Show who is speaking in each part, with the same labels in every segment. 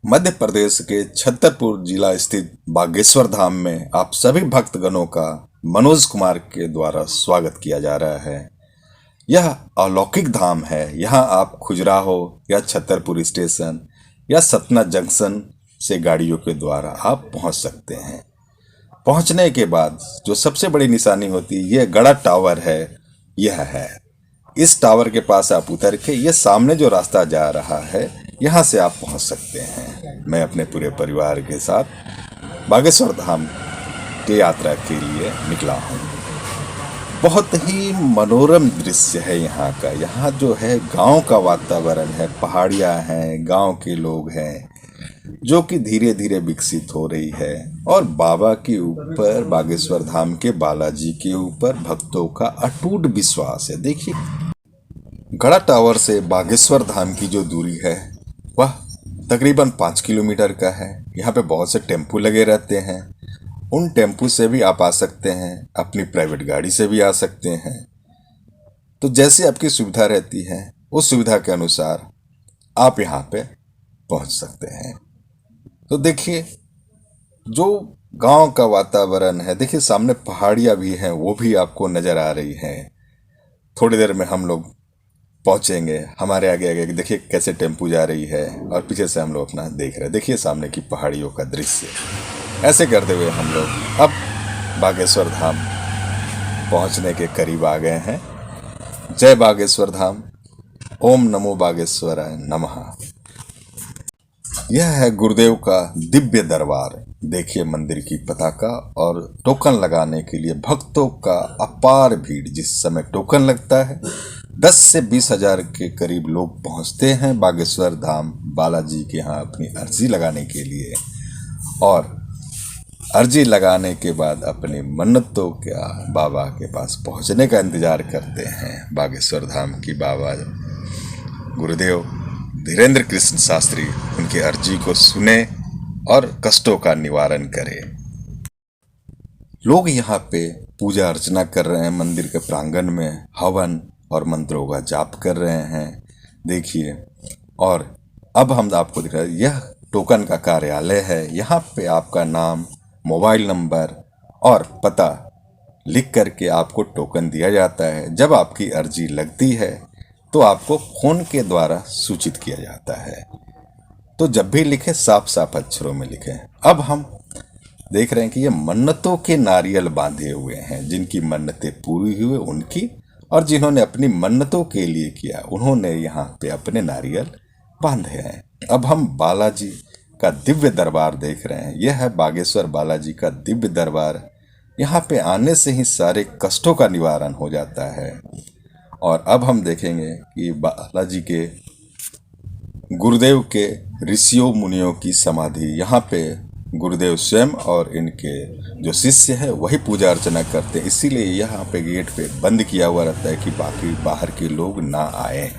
Speaker 1: मध्य प्रदेश के छतरपुर जिला स्थित बागेश्वर धाम में आप सभी भक्तगणों का मनोज कुमार के द्वारा स्वागत किया जा रहा है। यह अलौकिक धाम है। यहाँ आप खजुराहो या छतरपुर स्टेशन या सतना जंक्शन से गाड़ियों के द्वारा आप पहुँच सकते हैं। पहुँचने के बाद जो सबसे बड़ी निशानी होती है, यह गड़ा टावर है। यह है, इस टावर के पास आप उतर के ये सामने जो रास्ता जा रहा है, यहाँ से आप पहुँच सकते हैं। मैं अपने पूरे परिवार के साथ बागेश्वर धाम की यात्रा के लिए निकला हूँ। बहुत ही मनोरम दृश्य है यहाँ का। यहाँ जो है गांव का वातावरण है, पहाड़ियाँ हैं, गांव के लोग हैं, जो कि धीरे धीरे विकसित हो रही है। और बाबा के ऊपर, बागेश्वर धाम के बालाजी के ऊपर भक्तों का अटूट विश्वास है। देखिए, गड़ा टावर से बागेश्वर धाम की जो दूरी है वह तकरीबन 5 किलोमीटर का है। यहाँ पे बहुत से टेम्पू लगे रहते हैं। उन टेम्पू से भी आप आ सकते हैं, अपनी प्राइवेट गाड़ी से भी आ सकते हैं। तो जैसे आपकी सुविधा रहती है, उस सुविधा के अनुसार आप यहाँ पे पहुँच सकते हैं। तो देखिए, जो गांव का वातावरण है, देखिए सामने पहाड़ियाँ भी हैं, वो भी आपको नज़र आ रही हैं। थोड़ी देर में हम लोग पहुंचेंगे। हमारे आगे आगे देखिए कैसे टेम्पू जा रही है और पीछे से हम लोग अपना देख रहे हैं। देखिए सामने की पहाड़ियों का दृश्य। ऐसे करते हुए हम लोग अब बागेश्वर धाम पहुंचने के करीब आ गए हैं। जय बागेश्वर धाम। ओम नमो बागेश्वराय नमः। यह है गुरुदेव का दिव्य दरबार। देखिए मंदिर की पताका और टोकन लगाने के लिए भक्तों का अपार भीड़। जिस समय टोकन लगता है, 10 से 20 हजार के करीब लोग पहुंचते हैं बागेश्वर धाम बालाजी के यहाँ अपनी अर्जी लगाने के लिए। और अर्जी लगाने के बाद अपनी मन्नतों का बाबा के पास पहुंचने का इंतजार करते हैं। बागेश्वर धाम की बाबा गुरुदेव धीरेन्द्र कृष्ण शास्त्री उनकी अर्जी को सुने और कष्टों का निवारण करें। लोग यहाँ पे पूजा अर्चना कर रहे हैं। मंदिर के प्रांगण में हवन और मंत्रों का जाप कर रहे हैं। देखिए, और अब हम आपको दिखा रहे हैं, यह टोकन का कार्यालय है। यहाँ पे आपका नाम, मोबाइल नंबर और पता लिख करके आपको टोकन दिया जाता है। जब आपकी अर्जी लगती है तो आपको फोन के द्वारा सूचित किया जाता है। तो जब भी लिखे, साफ साफ अक्षरों में लिखें। अब हम देख रहे हैं कि ये मन्नतों के नारियल बांधे हुए हैं। जिनकी मन्नतें पूरी हुई उनकी, और जिन्होंने अपनी मन्नतों के लिए किया उन्होंने यहाँ पे अपने नारियल बांधे हैं। अब हम बालाजी का दिव्य दरबार देख रहे हैं। यह है बागेश्वर बालाजी का दिव्य दरबार। यहाँ पे आने से ही सारे कष्टों का निवारण हो जाता है। और अब हम देखेंगे कि बालाजी के गुरुदेव के ऋषियों मुनियों की समाधि, यहाँ पे गुरुदेव स्वयं और इनके जो शिष्य है वही पूजा अर्चना करते हैं। इसीलिए यहाँ पे गेट पे बंद किया हुआ रहता है कि बाकी बाहर के लोग ना आए।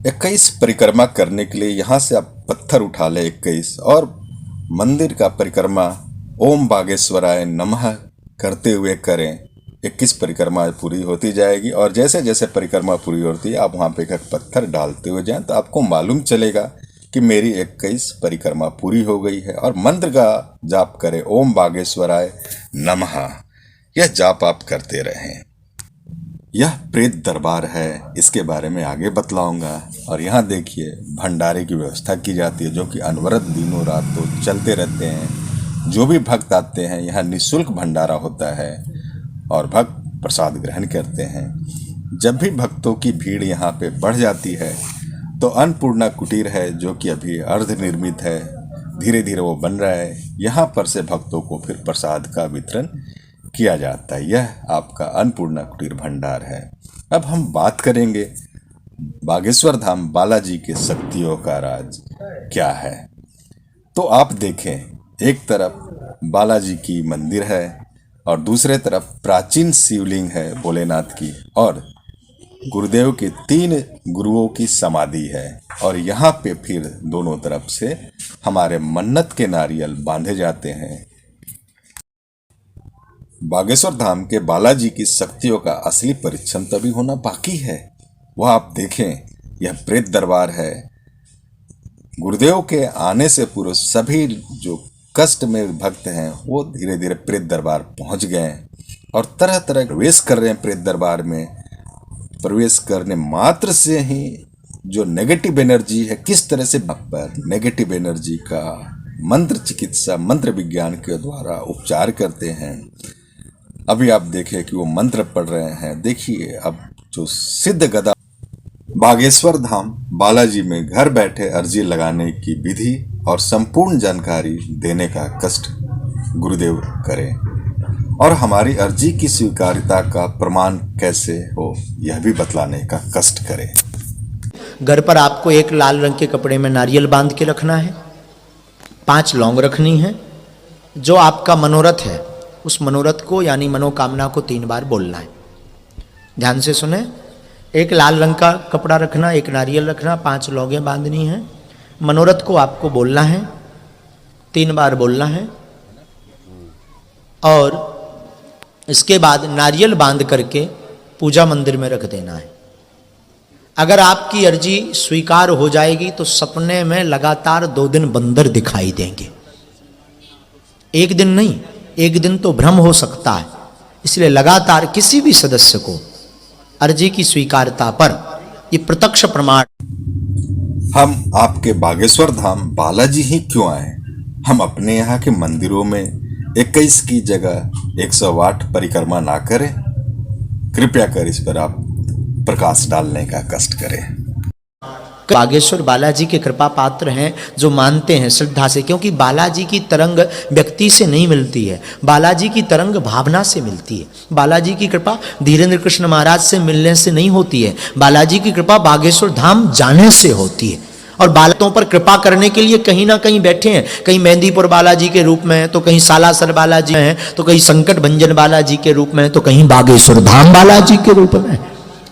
Speaker 1: 21 परिक्रमा करने के लिए यहाँ से आप पत्थर उठा ले 21, और मंदिर का परिक्रमा ओम बागेश्वराय नमः करते हुए करें। 21 परिक्रमा पूरी होती जाएगी। और जैसे जैसे परिक्रमा पूरी होती है, आप वहाँ पे एक पत्थर डालते हुए जाएं तो आपको मालूम चलेगा कि मेरी 21 परिक्रमा पूरी हो गई है। और मंत्र का जाप करें, ओम बागेश्वराय नमः। यह जाप आप करते रहें। यह प्रेत दरबार है, इसके बारे में आगे बतलाऊंगा। और यहाँ देखिए भंडारे की व्यवस्था की जाती है, जो कि अनवरत दिनों रात तो चलते रहते हैं। जो भी भक्त आते हैं यहाँ निःशुल्क भंडारा होता है और भक्त प्रसाद ग्रहण करते हैं। जब भी भक्तों की भीड़ यहाँ पे बढ़ जाती है तो अन्नपूर्णा कुटीर है, जो कि अभी अर्ध निर्मित है, धीरे धीरे वो बन रहा है। यहाँ पर से भक्तों को फिर प्रसाद का वितरण किया जाता है। यह आपका अन्नपूर्णा कुटीर भंडार है। अब हम बात करेंगे बागेश्वर धाम बालाजी के शक्तियों का राज क्या है। तो आप देखें, एक तरफ बालाजी की मंदिर है और दूसरे तरफ प्राचीन शिवलिंग है भोलेनाथ की, और गुरुदेव के 3 गुरुओं की समाधि है। और यहाँ पे फिर दोनों तरफ से हमारे मन्नत के नारियल बांधे जाते हैं। बागेश्वर धाम के बालाजी की शक्तियों का असली परीक्षण तभी होना बाकी है। वह आप देखें, यह प्रेत दरबार है। गुरुदेव के आने से पूर्व सभी जो कष्ट में भक्त हैं वो धीरे धीरे प्रेत दरबार पहुंच गए हैं और तरह तरह प्रवेश कर रहे हैं प्रेत दरबार में। प्रवेश करने मात्र से ही जो नेगेटिव एनर्जी है, किस तरह से पर नेगेटिव एनर्जी का मंत्र चिकित्सा, मंत्र विज्ञान के द्वारा उपचार करते हैं। अभी आप देखें कि वो मंत्र पढ़ रहे हैं। देखिए अब जो सिद्ध गदा बागेश्वर धाम बालाजी में घर बैठे अर्जी लगाने की विधि और संपूर्ण जानकारी देने का कष्ट गुरुदेव करें और हमारी अर्जी की स्वीकार्यता का प्रमाण कैसे हो यह भी बतलाने का कष्ट करें।
Speaker 2: घर पर आपको एक लाल रंग के कपड़े में नारियल बांध के रखना है, 5 लौंग रखनी है। जो आपका मनोरथ है उस मनोरथ को यानी मनोकामना को 3 बार बोलना है। ध्यान से सुने। एक लाल रंग का कपड़ा रखना, एक नारियल रखना, 5 लौंगें बांधनी है। मनोरथ को आपको बोलना है, 3 बार बोलना है और इसके बाद नारियल बांध करके पूजा मंदिर में रख देना है। अगर आपकी अर्जी स्वीकार हो जाएगी तो सपने में लगातार 2 दिन बंदर दिखाई देंगे। एक दिन नहीं, एक दिन तो भ्रम हो सकता है। इसलिए लगातार किसी भी सदस्य को अर्जी की स्वीकारता पर ये प्रत्यक्ष प्रमाण।
Speaker 1: हम आपके बागेश्वर धाम बालाजी ही क्यों आए? हम अपने यहाँ के मंदिरों में 21 की जगह 108 परिक्रमा ना करें? कृपया कर इस पर आप प्रकाश डालने का कष्ट करें।
Speaker 2: बागेश्वर बालाजी के कृपा पात्र हैं जो मानते हैं श्रद्धा से, क्योंकि बालाजी की तरंग व्यक्ति से नहीं मिलती है, बालाजी की तरंग भावना से मिलती है। बालाजी की कृपा धीरेन्द्र कृष्ण महाराज से मिलने से नहीं होती है, बालाजी की कृपा बागेश्वर धाम जाने से होती है। और बालकों पर कृपा करने के लिए कहीं ना कहीं बैठे हैं, कहीं मेहंदीपुर बालाजी के रूप में, तो कहीं सालासर बालाजी में है, तो कहीं संकट भंजन बालाजी के रूप में, तो कहीं बागेश्वर धाम बालाजी के रूप में।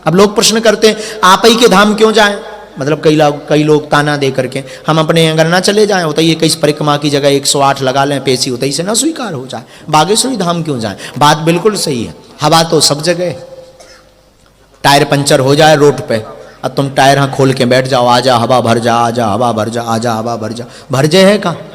Speaker 2: अब लोग प्रश्न करते हैं आप ही के धाम क्यों जाएं? मतलब कई लोग ताना दे करके हम अपने अगर ना चले जाएं, होता ये कई परिक्रमा की जगह 108 लगा लें पेशी, होता से ना स्वीकार हो जाए, बागेश्वरी धाम क्यों जाएं? बात बिल्कुल सही है। हवा तो सब जगह, टायर पंचर हो जाए रोड पे, अब तुम टायर हाँ खोल के बैठ जाओ, आजा हवा भर जा, आजा हवा भर जा, आजा हवा भर जा, भर जाए है कहाँ?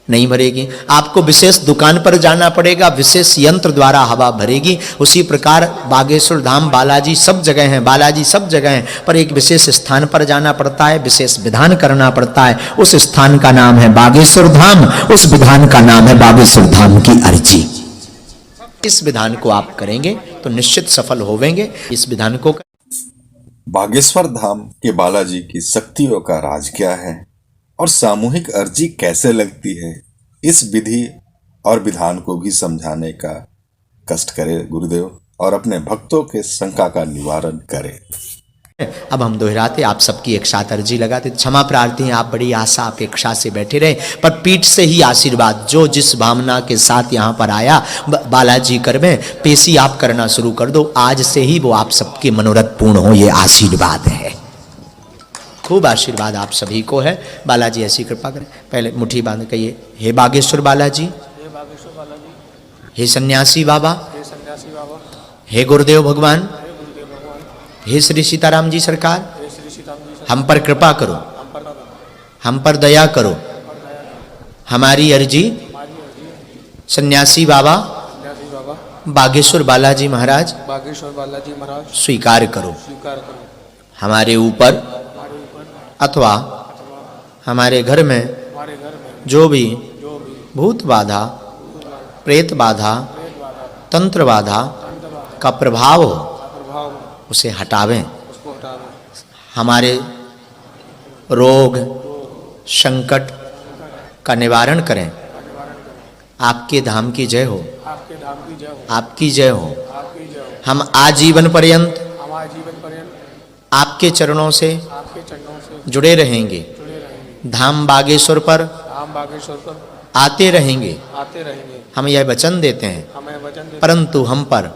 Speaker 2: नहीं भरेगी। आपको विशेष दुकान पर जाना पड़ेगा, विशेष यंत्र द्वारा हवा भरेगी। उसी प्रकार बागेश्वर धाम बालाजी सब जगह हैं, बालाजी सब जगह हैं, पर एक विशेष स्थान पर जाना पड़ता है, विशेष विधान करना पड़ता है। उस स्थान का नाम है बागेश्वर धाम, उस विधान का नाम है बागेश्वर धाम की अर्जी। इस विधान को आप करेंगे तो निश्चित सफल होवेंगे। इस विधान को
Speaker 1: बागेश्वर धाम के बालाजी की शक्तियों का राज क्या है और सामूहिक अर्जी कैसे लगती है, इस विधि और विधान को भी समझाने का कष्ट करे गुरुदेव और अपने भक्तों के शंका का निवारण करे।
Speaker 2: अब हम दोहराते, आप सबकी एक साथ अर्जी लगाते। क्षमा प्रार्थी हैं, आप बड़ी आशा अपेक्षा से बैठे रहे, पर पीठ से ही आशीर्वाद, जो जिस भावना के साथ यहाँ पर आया बालाजी कर में पेशी आप करना शुरू कर दो। आज से ही वो आप सबके मनोरथ पूर्ण हो, ये आशीर्वाद है। खूब आशीर्वाद आप सभी को है। बालाजी ऐसी कृपा करें। पहले मुट्ठी बांध कहिए, हे बागेश्वर बालाजी, हे सन्यासी बाबा, हे गुरुदेव भगवान, हे श्री सीताराम जी सरकार, हम पर कृपा करो, हम पर दया करो। हमारी अर्जी सन्यासी बाबा बागेश्वर बालाजी महाराज स्वीकार करो। हमारे ऊपर अथवा हमारे घर में जो भी भूत बाधा, प्रेत बाधा, तंत्र बाधा का प्रभाव हो उसे हटावें। हमारे रोग संकट का निवारण करें। आपके धाम की जय हो, आपकी जय हो। हम आजीवन पर्यंत आपके चरणों से जुड़े रहेंगे। धाम बागेश्वर पर आते रहेंगे। हम यह वचन देते हैं, परंतु हम पर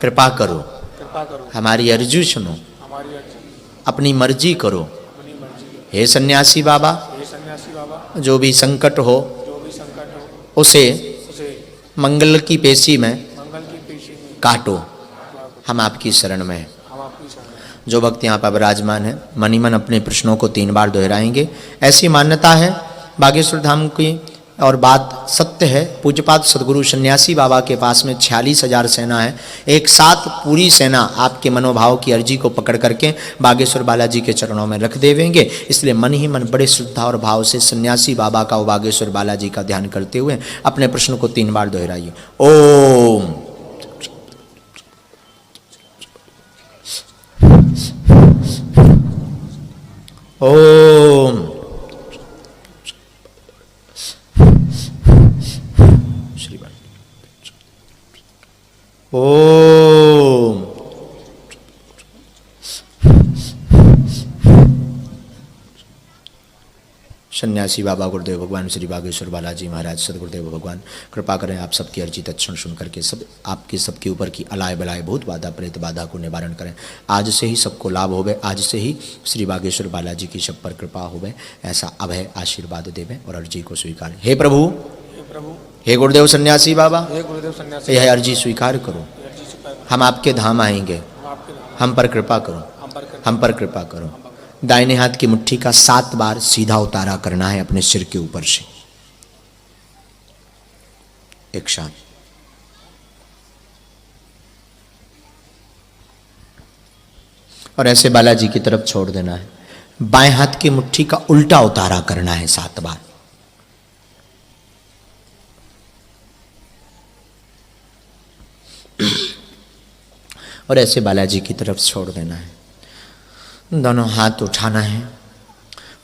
Speaker 2: कृपा करो, हमारी अर्जी सुनो, अपनी मर्जी करो। हे सन्यासी बाबा, जो भी संकट हो उसे मंगल की पेशी में काटो। हम आपकी शरण में हैं। जो भक्त यहाँ पर विराजमान है मन ही मन अपने प्रश्नों को 3 बार दोहराएंगे। ऐसी मान्यता है बागेश्वर धाम की और बात सत्य है। पूज्यपाद सदगुरु सन्यासी बाबा के पास में 46,000 सेना है। एक साथ पूरी सेना आपके मनोभाव की अर्जी को पकड़ करके बागेश्वर बालाजी के चरणों में रख देवेंगे। इसलिए मन ही मन बड़े श्रद्धा और भाव से सन्यासी बाबा का और बागेश्वर बालाजी का ध्यान करते हुए अपने प्रश्न को 3 बार दोहराइए। ओम ओम ओम सन्यासी बाबा गुरुदेव भगवान श्री बागेश्वर बालाजी महाराज सदगुरुदेव भगवान कृपा करें आप सबकी अर्जी तत्क्षण सुन करके सब आपके सबके ऊपर की अलाय बलाय भूत बाधा प्रेत बाधा को निवारण करें। आज से ही सबको लाभ होवे, आज से ही श्री बागेश्वर बालाजी की सब पर कृपा होवे, ऐसा अभय आशीर्वाद देवे और अर्जी को स्वीकार। हे प्रभु, हे गुरुदेव सन्यासी बाबा, यह अर्जी स्वीकार करो। हम आपके धाम आएंगे, हम पर कृपा करो, हम पर कृपा करो। दाहिने हाथ की मुट्ठी का 7 बार सीधा उतारा करना है अपने सिर के ऊपर से एक साथ। और ऐसे बालाजी की तरफ छोड़ देना है। बाएं हाथ की मुट्ठी का उल्टा उतारा करना है 7 बार। और ऐसे बालाजी की तरफ छोड़ देना है। दोनों हाथ उठाना है।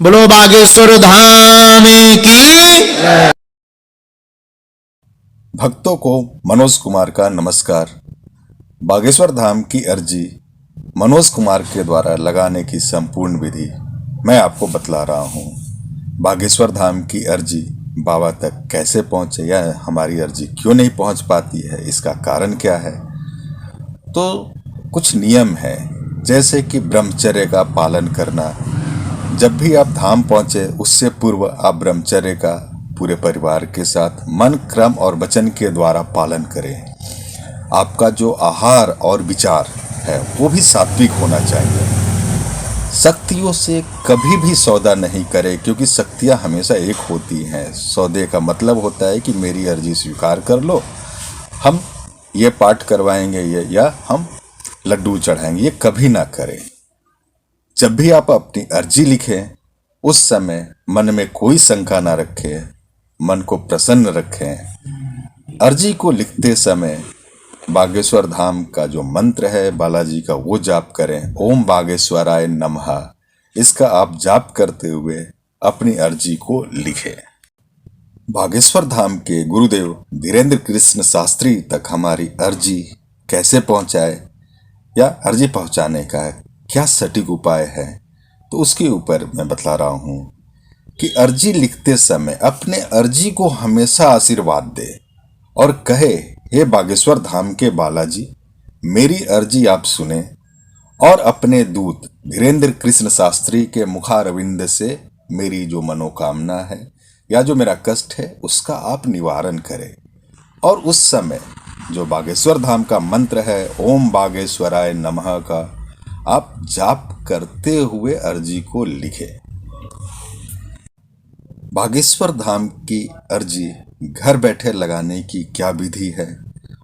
Speaker 2: बोलो बागेश्वर धाम की।
Speaker 1: भक्तों को मनोज कुमार का नमस्कार। बागेश्वर धाम की अर्जी मनोज कुमार के द्वारा लगाने की संपूर्ण विधि मैं आपको बतला रहा हूँ। बागेश्वर धाम की अर्जी बाबा तक कैसे पहुँचे या हमारी अर्जी क्यों नहीं पहुँच पाती है, इसका कारण क्या है। तो कुछ नियम है, जैसे कि ब्रह्मचर्य का पालन करना। जब भी आप धाम पहुँचे उससे पूर्व आप ब्रह्मचर्य का पूरे परिवार के साथ मन, क्रम और वचन के द्वारा पालन करें। आपका जो आहार और विचार है वो भी सात्विक होना चाहिए। शक्तियों से कभी भी सौदा नहीं करें, क्योंकि शक्तियाँ हमेशा एक होती हैं। सौदे का मतलब होता है कि मेरी अर्जी स्वीकार कर लो, हम ये पाठ करवाएंगे या हम लड्डू चढ़ाएंगे, ये कभी ना करें। जब भी आप अपनी अर्जी लिखें उस समय मन में कोई शंका ना रखें, मन को प्रसन्न रखें। अर्जी को लिखते समय बागेश्वर धाम का जो मंत्र है बालाजी का वो जाप करें। ओम बागेश्वराय नमः, इसका आप जाप करते हुए अपनी अर्जी को लिखें। बागेश्वर धाम के गुरुदेव धीरेन्द्र कृष्ण शास्त्री तक हमारी अर्जी कैसे पहुंचाए या अर्जी पहुंचाने का क्या सटीक उपाय है, तो उसके ऊपर मैं बतला रहा हूं कि अर्जी लिखते समय अपने अर्जी को हमेशा आशीर्वाद दे और कहे, हे बागेश्वर धाम के बालाजी, मेरी अर्जी आप सुने और अपने दूत धीरेन्द्र कृष्ण शास्त्री के मुखारविंद से मेरी जो मनोकामना है या जो मेरा कष्ट है उसका आप निवारण करें। और उस समय जो बागेश्वर धाम का मंत्र है ओम बागेश्वराय नमः का आप जाप करते हुए अर्जी को लिखें। बागेश्वर धाम की अर्जी घर बैठे लगाने की क्या विधि है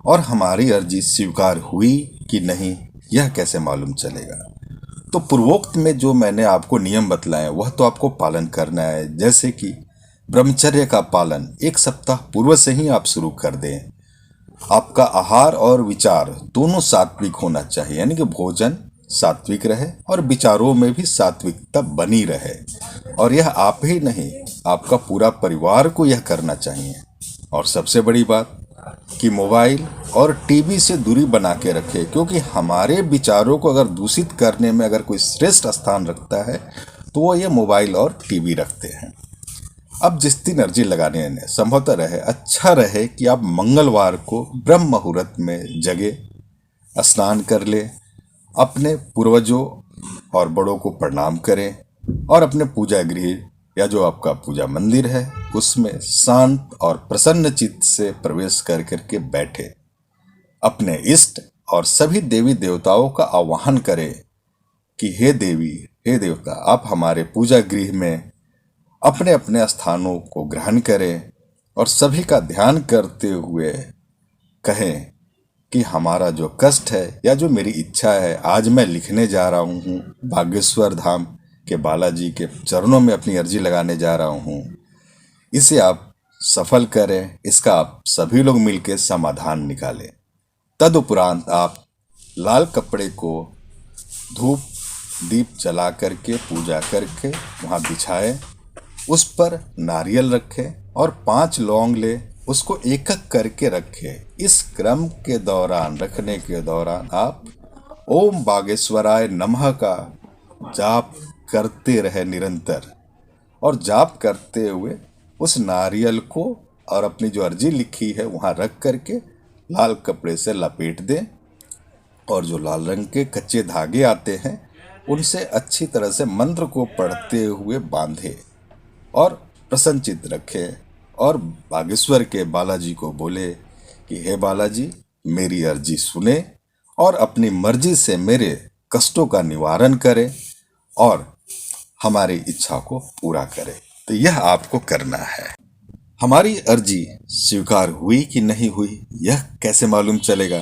Speaker 1: और हमारी अर्जी स्वीकार हुई कि नहीं यह कैसे मालूम चलेगा। तो पूर्वोक्त में जो मैंने आपको नियम बतलाए वह तो आपको पालन करना है। जैसे कि ब्रह्मचर्य का पालन 1 सप्ताह पूर्व से ही आप शुरू कर दें। आपका आहार और विचार दोनों सात्विक होना चाहिए, यानी कि भोजन सात्विक रहे और विचारों में भी सात्विकता बनी रहे। और यह आप ही नहीं, आपका पूरा परिवार को यह करना चाहिए। और सबसे बड़ी बात कि मोबाइल और टीवी से दूरी बना के रखें, क्योंकि हमारे विचारों को अगर दूषित करने में अगर कोई श्रेष्ठ स्थान रखता है तो वो ये मोबाइल और टीवी रखते हैं। अब जिस दिन अर्जी लगाने ने संभवतः रहे, अच्छा रहे कि आप मंगलवार को ब्रह्म मुहूर्त में जगे, स्नान कर ले, अपने पूर्वजों और बड़ों को प्रणाम करें और अपने पूजा गृह या जो आपका पूजा मंदिर है उसमें शांत और प्रसन्न चित्त से प्रवेश कर करके बैठे। अपने इष्ट और सभी देवी देवताओं का आह्वान करें कि हे देवी, हे देवता, आप हमारे पूजा गृह में अपने अपने स्थानों को ग्रहण करें और सभी का ध्यान करते हुए कहें कि हमारा जो कष्ट है या जो मेरी इच्छा है आज मैं लिखने जा रहा हूँ, बागेश्वर धाम के बालाजी के चरणों में अपनी अर्जी लगाने जा रहा हूँ, इसे आप सफल करें, इसका आप सभी लोग मिलकर समाधान निकालें। तदुपरांत आप लाल कपड़े को धूप दीप जला करके पूजा करके वहाँ बिछाएं, उस पर नारियल रखें और 5 लौंग ले उसको एक एक करके रखें। इस क्रम के दौरान रखने के दौरान आप ओम बागेश्वराय नमः का जाप करते रहे निरंतर, और जाप करते हुए उस नारियल को और अपनी जो अर्जी लिखी है वहाँ रख करके लाल कपड़े से लपेट दें और जो लाल रंग के कच्चे धागे आते हैं उनसे अच्छी तरह से मंत्र को पढ़ते हुए बांधे और प्रसन्नचित्त रखें और बागेश्वर के बालाजी को बोले कि हे बालाजी, मेरी अर्जी सुने और अपनी मर्जी से मेरे कष्टों का निवारण करें और हमारी इच्छा को पूरा करें। तो यह आपको करना है। हमारी अर्जी स्वीकार हुई कि नहीं हुई यह कैसे मालूम चलेगा?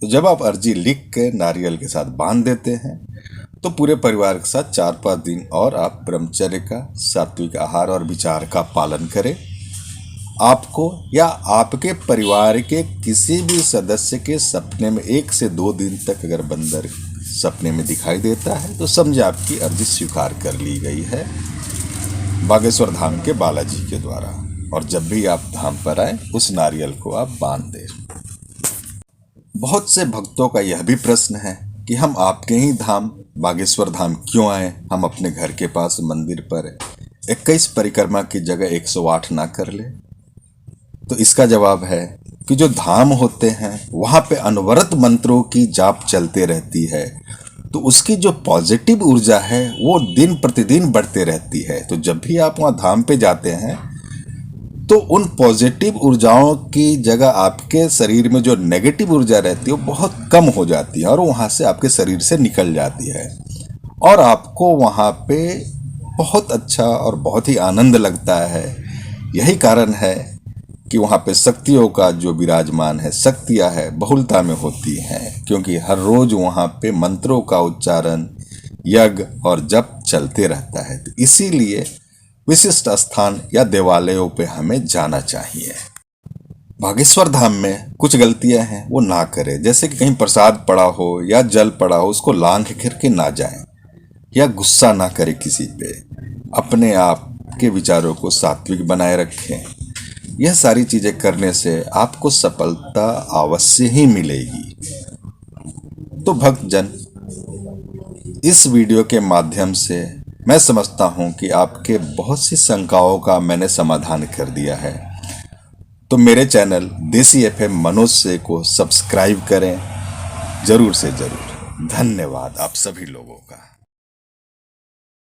Speaker 1: तो जब आप अर्जी लिख के नारियल के साथ बांध देते हैं तो पूरे परिवार के साथ 4-5 दिन और आप ब्रह्मचर्य का, सात्विक आहार और विचार का पालन करें। आपको या आपके परिवार के किसी भी सदस्य के सपने में 1 से 2 दिन तक अगर बंदर सपने में दिखाई देता है तो समझे आपकी अर्जी स्वीकार कर ली गई है बागेश्वर धाम के बालाजी के द्वारा। और जब भी आप धाम पर आए उस नारियल को आप बांध दें। बहुत से भक्तों का यह भी प्रश्न है कि हम आपके ही धाम बागेश्वर धाम क्यों आए, हम अपने घर के पास मंदिर पर 21 परिक्रमा की जगह 108 ना कर ले? तो इसका जवाब है कि जो धाम होते हैं वहाँ पे अनवरत मंत्रों की जाप चलते रहती है, तो उसकी जो पॉजिटिव ऊर्जा है वो दिन प्रतिदिन बढ़ते रहती है। तो जब भी आप वहाँ धाम पे जाते हैं तो उन पॉजिटिव ऊर्जाओं की जगह आपके शरीर में जो नेगेटिव ऊर्जा रहती है वो बहुत कम हो जाती है और वहाँ से आपके शरीर से निकल जाती है और आपको वहाँ पे बहुत अच्छा और बहुत ही आनंद लगता है। यही कारण है कि वहाँ पे शक्तियों का जो विराजमान है, शक्तियाँ है बहुलता में होती हैं, क्योंकि हर रोज वहाँ पे मंत्रों का उच्चारण, यज्ञ और जप चलते रहता है। तो इसीलिए विशिष्ट स्थान या देवालयों पे हमें जाना चाहिए। बागेश्वर धाम में कुछ गलतियां हैं वो ना करें, जैसे कि कहीं प्रसाद पड़ा हो या जल पड़ा हो उसको लांघ करके ना जाएं या गुस्सा ना करें किसी पे। अपने आप के विचारों को सात्विक बनाए रखें। यह सारी चीजें करने से आपको सफलता अवश्य ही मिलेगी। तो भक्तजन, इस वीडियो के माध्यम से मैं समझता हूं कि आपके बहुत सी शंकाओं का मैंने समाधान कर दिया है। तो मेरे चैनल देसी FM मनोज से को सब्सक्राइब करें जरूर से जरूर। धन्यवाद आप सभी लोगों का।